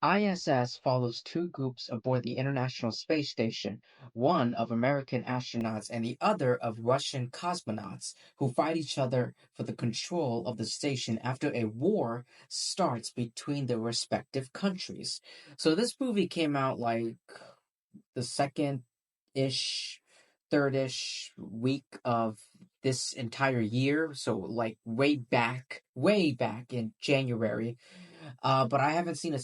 ISS follows two groups aboard the International Space Station, one of American astronauts and the other of Russian cosmonauts, who fight each other for the control of the station after a war starts between their respective countries. So this movie came out like the second ish, third ish week of this entire year. So like way back in January. But I haven't seen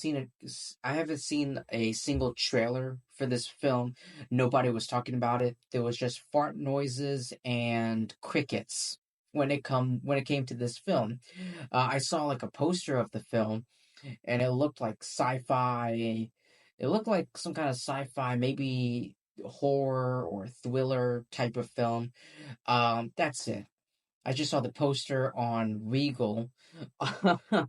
a single trailer for this film. Nobody was talking about it. There was just fart noises and crickets when it came to this film. I saw like a poster of the film, and it looked like sci-fi. It looked like some kind of sci-fi, maybe horror or thriller type of film. That's it. I just saw the poster on Regal.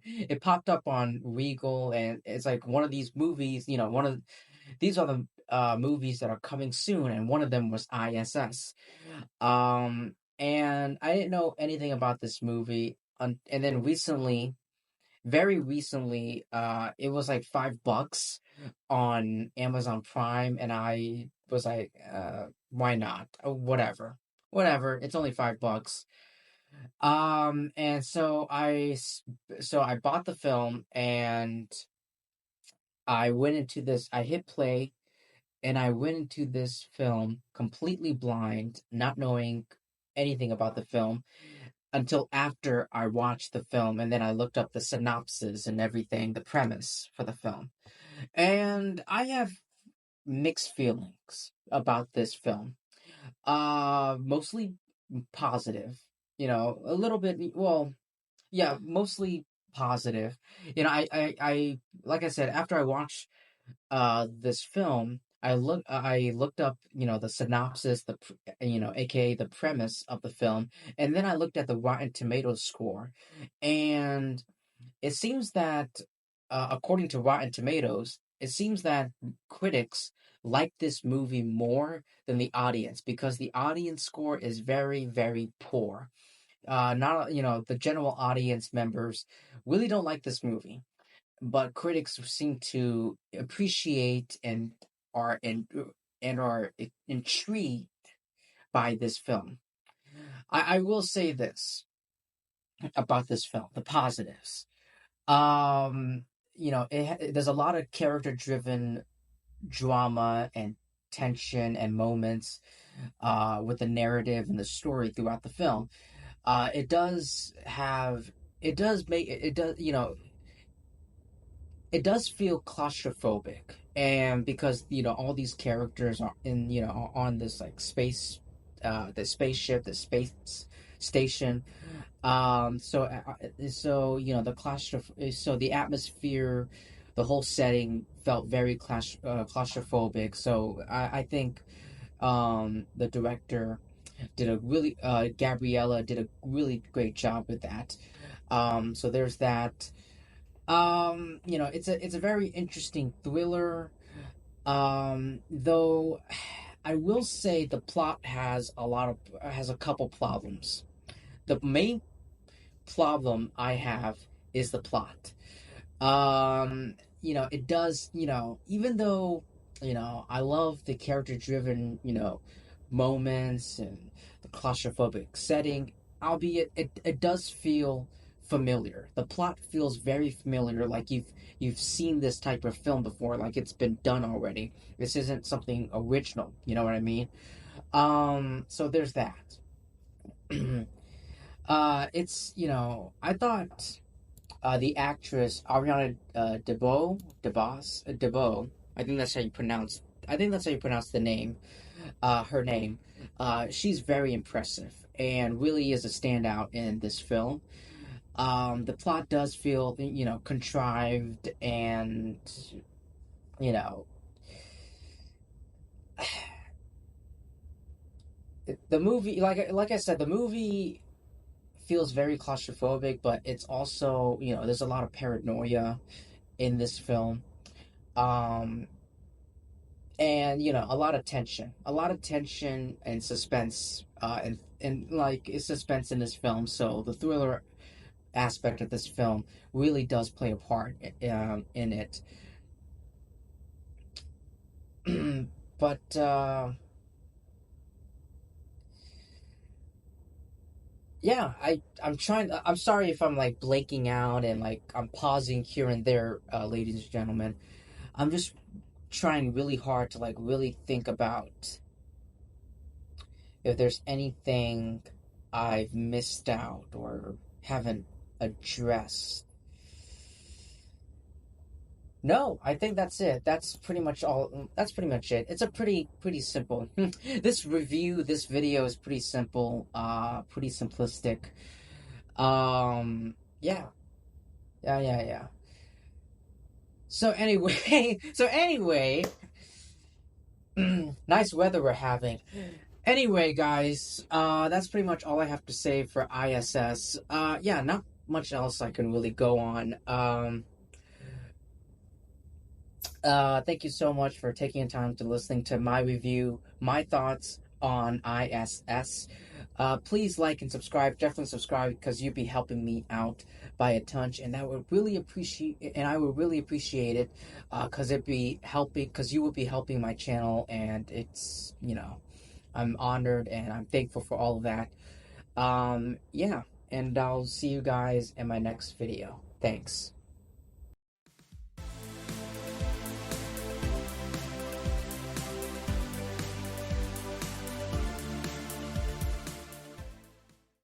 It popped up on Regal, and it's like one of these movies. These are the movies that are coming soon, and one of them was ISS. And I didn't know anything about this movie, and then very recently, it was like $5 on Amazon Prime, and I was like, why not? Whatever. It's only $5. And so I bought the film, and I hit play, and I went into this film completely blind, not knowing anything about the film until after I watched the film, and then I looked up the synopsis and everything, the premise for the film. And I have mixed feelings about this film. Mostly positive, a little bit, well, yeah, mostly positive. I like I said, after I watched this film, I looked up, the synopsis, aka the premise of the film, and then I looked at the Rotten Tomatoes score, and it seems that, according to Rotten Tomatoes, it seems that critics like this movie more than the audience, because the audience score is very, very poor. Not The general audience members really don't like this movie, but critics seem to appreciate and are intrigued by this film. I will say this about this film: the positives. Um, there's a lot of character driven drama and tension and moments with the narrative and the story throughout the film. It does have it does make it does it does feel claustrophobic, and because all these characters are on this like space, the spaceship, the space station. So the so the atmosphere, the whole setting felt very claustrophobic. So I think the director did a really Gabriella did a really great job with that. So there's that. It's a very interesting thriller. Though I will say the plot has a couple problems. The main problem I have is the plot. It does, even though, I love the character driven, moments and the claustrophobic setting, albeit it does feel familiar. The plot feels very familiar, like you've seen this type of film before, like it's been done already. This isn't something original, you know what I mean? So there's that. I thought the actress Ariana DeBose. I think that's how you pronounce the name. Her name. She's very impressive and really is a standout in this film. The plot does feel, contrived, and you know, the movie, like I said, the movie feels very claustrophobic, but it's also, there's a lot of paranoia in this film. Um, and a lot of tension and suspense, and like it's suspense in this film. So the thriller aspect of this film really does play a part in it. But yeah, I'm trying. I'm sorry if I'm like blanking out and like I'm pausing here and there, ladies and gentlemen. I'm just trying really hard to like really think about if there's anything I've missed out or haven't addressed. No, I think that's it. That's pretty much all. That's pretty much it. It's a pretty simple. This video is pretty simple. Pretty simplistic. Yeah, yeah. So anyway, nice weather we're having. Anyway, guys, that's pretty much all I have to say for ISS. Yeah, not much else I can really go on. Thank you so much for taking the time to listening to my review, my thoughts on ISS. Please like and subscribe. Definitely subscribe because you'd be helping me out by a touch, and I would really appreciate it, because it'd be helping, because you would be helping my channel, and I'm honored and I'm thankful for all of that. Yeah, and I'll see you guys in my next video. Thanks.